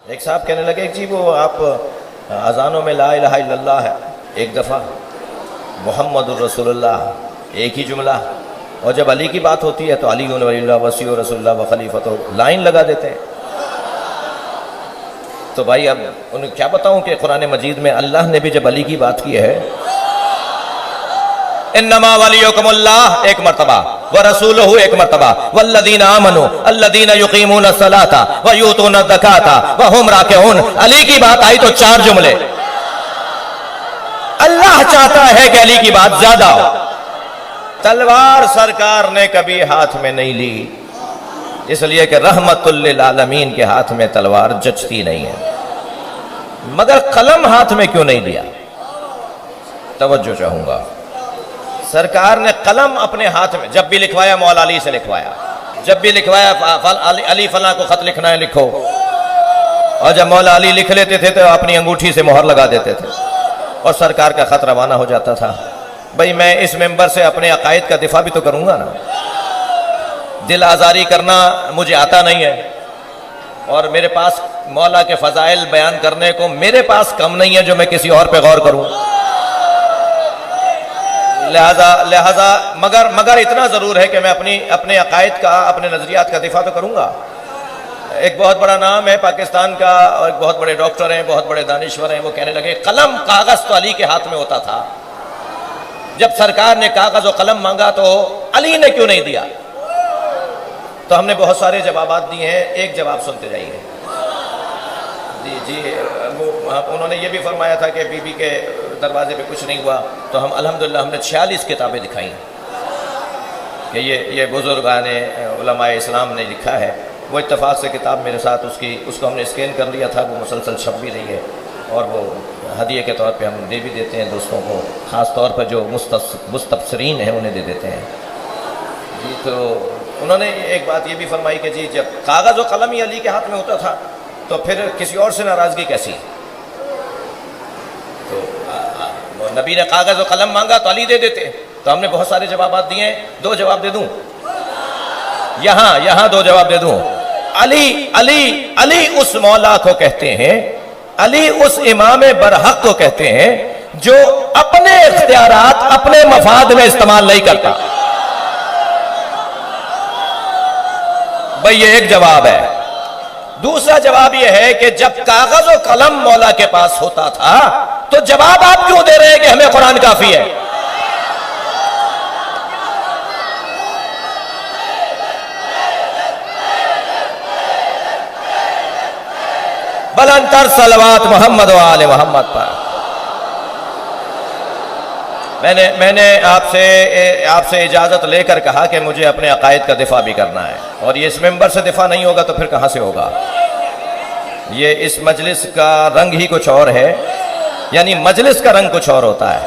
ایک صاحب کہنے لگے جی وہ آپ اذانوں میں لا الہ الا اللہ ہے ایک دفعہ، محمد الرسول اللہ ایک ہی جملہ، اور جب علی کی بات ہوتی ہے تو علی ولی اللہ وصی رسول اللہ و خلیفۃ لائن لگا دیتے ہیں۔ تو بھائی اب انہیں کیا بتاؤں کہ قرآن مجید میں اللہ نے بھی جب علی کی بات کی ہے، انما ولیکم اللہ ایک مرتبہ ورسولہ ایک مرتبہ والذین آمنوا الذین یقیمون الصلاۃ ویؤتون الزکاۃ وہم راکعون، علی کی بات آئی تو 4 جملے۔ اللہ چاہتا ہے کہ علی کی بات زیادہ ہو۔ تلوار سرکار نے کبھی ہاتھ میں نہیں لی، اس لیے کہ رحمت للعالمین کے ہاتھ میں تلوار جچتی نہیں ہے، مگر قلم ہاتھ میں کیوں نہیں لیا؟ توجہ چاہوں گا، سرکار نے قلم اپنے ہاتھ میں جب بھی لکھوایا مولا علی سے لکھوایا، جب بھی لکھوایا علی فلاں کو خط لکھنا ہے لکھو، اور جب مولا علی لکھ لیتے تھے تو اپنی انگوٹھی سے مہر لگا دیتے تھے اور سرکار کا خط روانہ ہو جاتا تھا۔ بھئی میں اس ممبر سے اپنے عقائد کا دفاع بھی تو کروں گا نا، دل آزاری کرنا مجھے آتا نہیں ہے، اور میرے پاس مولا کے فضائل بیان کرنے کو میرے پاس کم نہیں ہے جو میں کسی اور پہ غور کروں۔ لہذا مگر اتنا ضرور ہے کہ میں اپنے عقائد کا، اپنے نظریات کا دفاع تو کروں گا۔ ایک بہت بڑا نام ہے پاکستان کا، اور ایک بہت بڑے ڈاکٹر ہیں، بہت بڑے دانشور ہیں، وہ کہنے لگے قلم کاغذ تو علی کے ہاتھ میں ہوتا تھا، جب سرکار نے کاغذ و قلم مانگا تو علی نے کیوں نہیں دیا؟ تو ہم نے بہت سارے جوابات دیے ہیں، ایک جواب سنتے جائیے۔ جی انہوں نے یہ بھی فرمایا تھا کہ بی بی کے دروازے پہ کچھ نہیں ہوا، تو ہم الحمدللہ ہم نے 46 کتابیں دکھائیں کہ یہ بزرگان علماء اسلام نے لکھا ہے۔ وہ اتفاق سے کتاب میرے ساتھ اس کو ہم نے اسکین کر لیا تھا، وہ مسلسل چھپ بھی رہی ہے، اور وہ ہدیے کے طور پہ ہم دے بھی دیتے ہیں دوستوں کو، خاص طور پر جو مستبصرین ہیں انہیں دے دیتے ہیں۔ جی تو انہوں نے ایک بات یہ بھی فرمائی کہ جی جب کاغذ و قلم ہی علی کے ہاتھ میں ہوتا تھا تو پھر کسی اور سے ناراضگی کیسی؟ تو نبی نے کاغذ و قلم مانگا تو علی دے دیتے۔ تو ہم نے بہت سارے جوابات دیے ہیں، 2 جواب دے دوں یہاں 2 جواب دے دوں۔ علی اس مولا کو کہتے ہیں، علی اس امام برحق کو کہتے ہیں جو اپنے اختیارات اپنے مفاد میں استعمال نہیں کرتا۔ بھئی یہ ایک جواب ہے۔ دوسرا جواب یہ ہے کہ جب کاغذ و قلم مولا کے پاس ہوتا تھا تو جواب آپ کیوں دے رہے ہیں کہ ہمیں قرآن کافی ہے؟ بلند تر صلوات محمد و آل محمد پر۔ میں نے آپ سے اجازت لے کر کہا کہ مجھے اپنے عقائد کا دفاع بھی کرنا ہے، اور یہ اس ممبر سے دفاع نہیں ہوگا تو پھر کہاں سے ہوگا؟ یہ اس مجلس کا رنگ ہی کچھ اور ہے، یعنی مجلس کا رنگ کچھ اور ہوتا ہے۔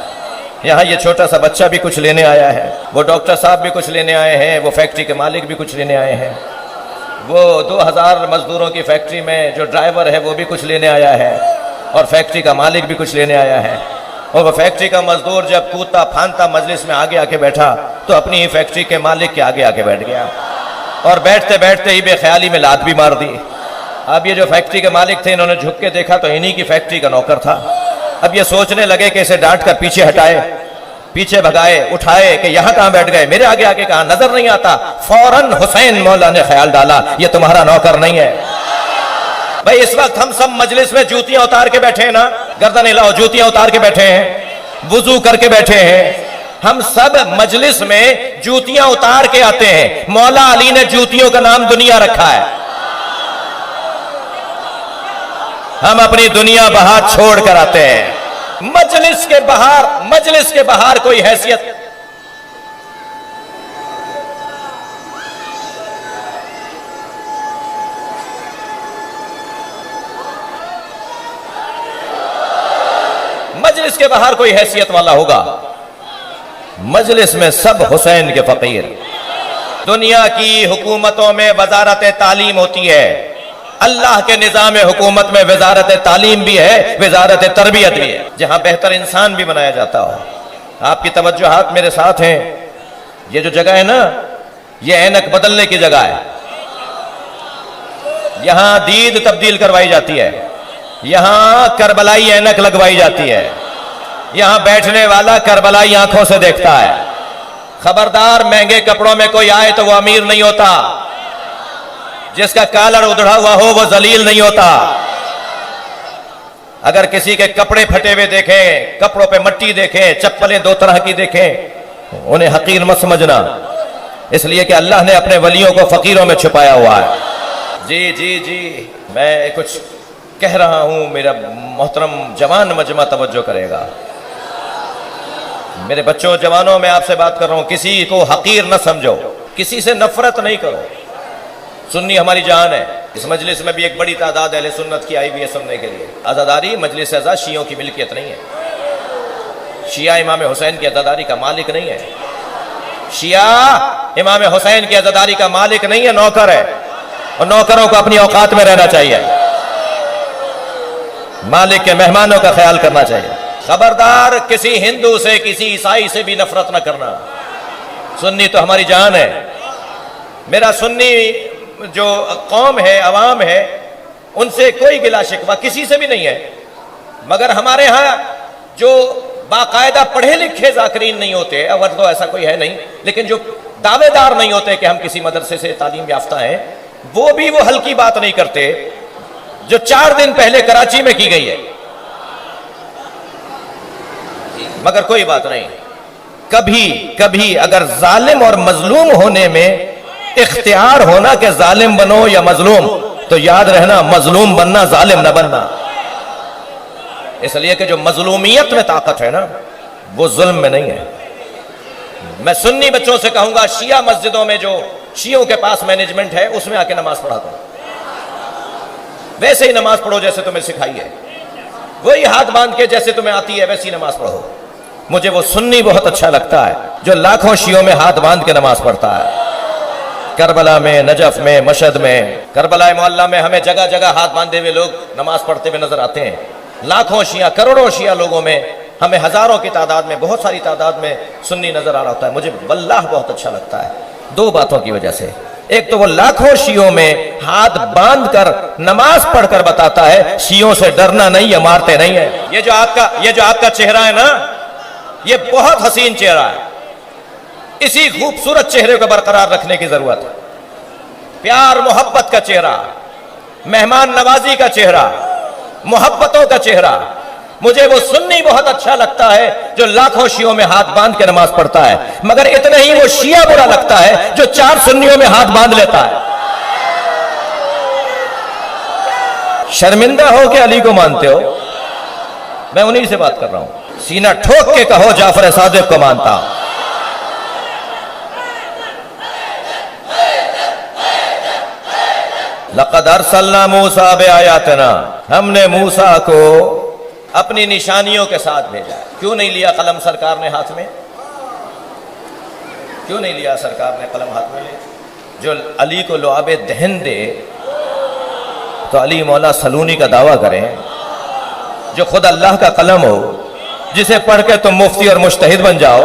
یہاں یہ چھوٹا سا بچہ بھی کچھ لینے آیا ہے، وہ ڈاکٹر صاحب بھی کچھ لینے آئے ہیں، وہ فیکٹری کے مالک بھی کچھ لینے آئے ہیں، وہ 2000 مزدوروں کی فیکٹری میں جو ڈرائیور ہے وہ بھی کچھ لینے آیا ہے، اور فیکٹری کا مالک بھی کچھ لینے آیا ہے۔ اور وہ فیکٹری کا مزدور جب کودتا پھاندتا مجلس میں آگے آ کے بیٹھا تو اپنی ہی فیکٹری کے مالک کے آگے آ کے بیٹھ گیا، اور بیٹھتے بیٹھتے ہی بے خیالی میں لات بھی مار دی۔ اب یہ جو فیکٹری کے مالک تھے انہوں نے جھک کے دیکھا تو انہی کی فیکٹری کا نوکر تھا۔ اب یہ سوچنے لگے کہ اسے ڈانٹ کر پیچھے ہٹائے، پیچھے بھگائے، اٹھائے کہ یہاں کہاں بیٹھ گئے، میرے آگے آگے کہاں، نظر نہیں آتا۔ فوراً حسین مولا نے خیال ڈالا یہ تمہارا نوکر نہیں ہے۔ بھئی اس وقت ہم سب مجلس میں جوتیاں اتار کے بیٹھے ہیں نا، گردن ہلاؤ، جوتیاں اتار کے بیٹھے ہیں، وضو کر کے بیٹھے ہیں، ہم سب مجلس میں جوتیاں اتار کے آتے ہیں۔ مولا علی نے جوتیوں کا نام دنیا رکھا ہے، ہم اپنی دنیا باہر چھوڑ کر آتے ہیں۔ مجلس کے باہر کوئی حیثیت مجلس کے باہر کوئی حیثیت والا ہوگا، مجلس میں سب حسین کے فقیر۔ دنیا کی حکومتوں میں وزارت تعلیم ہوتی ہے، اللہ کے نظام حکومت میں وزارت تعلیم بھی ہے، وزارت تربیت بھی ہے، جہاں بہتر انسان بھی بنایا جاتا ہو۔ آپ کی توجہات میرے ساتھ ہیں، یہ جو جگہ ہے نا، یہ اینک بدلنے کی جگہ ہے۔ یہاں دید تبدیل کروائی جاتی ہے، یہاں کربلائی اینک لگوائی جاتی ہے، یہاں بیٹھنے والا کربلائی آنکھوں سے دیکھتا ہے۔ خبردار، مہنگے کپڑوں میں کوئی آئے تو وہ امیر نہیں ہوتا، جس کا کالر ادھڑا ہوا ہو وہ ذلیل نہیں ہوتا۔ اگر کسی کے کپڑے پھٹے ہوئے دیکھیں، کپڑوں پہ مٹی دیکھیں، چپلیں دو طرح کی دیکھیں، انہیں حقیر مت سمجھنا، اس لیے کہ اللہ نے اپنے ولیوں کو فقیروں میں چھپایا ہوا ہے۔ جی میں کچھ کہہ رہا ہوں، میرا محترم جوان مجمع توجہ کرے گا۔ میرے بچوں، جوانوں، میں آپ سے بات کر رہا ہوں، کسی کو حقیر نہ سمجھو، کسی سے نفرت نہیں کرو۔ سنی ہماری جان ہے۔ اس مجلس میں بھی ایک بڑی تعداد اہل سنت کی آئی بھی ہے سننے کے لیے۔ عزاداری مجلس اعزاز شیعوں کی ملکیت نہیں ہے، شیعہ امام حسین کی عزاداری کا مالک نہیں ہے، شیعہ امام حسین کی عزاداری کا مالک نہیں ہے، نوکر ہے، اور نوکروں کو اپنی اوقات میں رہنا چاہیے، مالک کے مہمانوں کا خیال کرنا چاہیے۔ خبردار، کسی ہندو سے، کسی عیسائی سے بھی نفرت نہ کرنا۔ سنی تو ہماری جان ہے۔ میرا سنی جو قوم ہے، عوام ہے، ان سے کوئی گلا شکوہ کسی سے بھی نہیں ہے، مگر ہمارے ہاں جو باقاعدہ پڑھے لکھے ذاکرین نہیں ہوتے، اور تو ایسا کوئی ہے نہیں، لیکن جو دعوے دار نہیں ہوتے کہ ہم کسی مدرسے سے تعلیم یافتہ ہیں، وہ بھی وہ ہلکی بات نہیں کرتے جو 4 دن پہلے کراچی میں کی گئی ہے۔ مگر کوئی بات نہیں، کبھی اگر ظالم اور مظلوم ہونے میں اختیار ہونا کہ ظالم بنو یا مظلوم، تو یاد رہنا مظلوم بننا، ظالم نہ بننا، اس لیے کہ جو مظلومیت میں طاقت ہے نا، وہ ظلم میں نہیں ہے۔ میں سنی بچوں سے کہوں گا، شیعہ مسجدوں میں جو شیعوں کے پاس مینجمنٹ ہے، اس میں آ کے نماز پڑھا دو، ویسے ہی نماز پڑھو جیسے تمہیں سکھائی ہے، وہی ہاتھ باندھ کے جیسے تمہیں آتی ہے ویسی نماز پڑھو۔ مجھے وہ سنی بہت اچھا لگتا ہے جو لاکھوں شیعوں میں ہاتھ باندھ کے نماز پڑھتا ہے۔ کربلا میں، نجف میں، مشہد میں، کربلا معلیٰ میں ہمیں جگہ جگہ ہاتھ باندھے ہوئے لوگ نماز پڑھتے ہوئے نظر آتے ہیں۔ لاکھوں شیعہ، کروڑوں شیعہ لوگوں میں ہمیں ہزاروں کی تعداد میں، بہت ساری تعداد میں سنی نظر آ رہا ہوتا ہے۔ مجھے واللہ بہت اچھا لگتا ہے 2 باتوں کی وجہ سے۔ ایک تو وہ لاکھوں شیعوں میں ہاتھ باندھ کر نماز پڑھ کر بتاتا ہے شیعوں سے ڈرنا نہیں ہے، مارتے نہیں ہے۔ یہ جو آپ کا چہرہ ہے نا، یہ بہت حسین چہرہ ہے، اسی خوبصورت چہرے کو برقرار رکھنے کی ضرورت ہے۔ پیار محبت کا چہرہ، مہمان نوازی کا چہرہ، محبتوں کا چہرہ۔ مجھے وہ سنی بہت اچھا لگتا ہے جو لاکھوں شیعوں میں ہاتھ باندھ کے نماز پڑھتا ہے، مگر اتنا ہی وہ شیعہ برا لگتا ہے جو 4 سنیوں میں ہاتھ باندھ لیتا ہے۔ شرمندہ ہو کہ علی کو مانتے ہو؟ میں انہی سے بات کر رہا ہوں۔ سینہ ٹھوک کے کہو جعفر صادق کو مانتا ہوں۔ لقد ارسلنا موسیٰ بآیاتنا، ہم نے موسیٰ کو اپنی نشانیوں کے ساتھ بھیجا۔ کیوں نہیں لیا قلم سرکار نے ہاتھ میں؟ کیوں نہیں لیا سرکار نے قلم ہاتھ میں؟ جو علی کو لعاب دہن دے تو علی مولا سلونی کا دعویٰ کریں، جو خود اللہ کا قلم ہو، جسے پڑھ کے تم مفتی اور مجتہد بن جاؤ،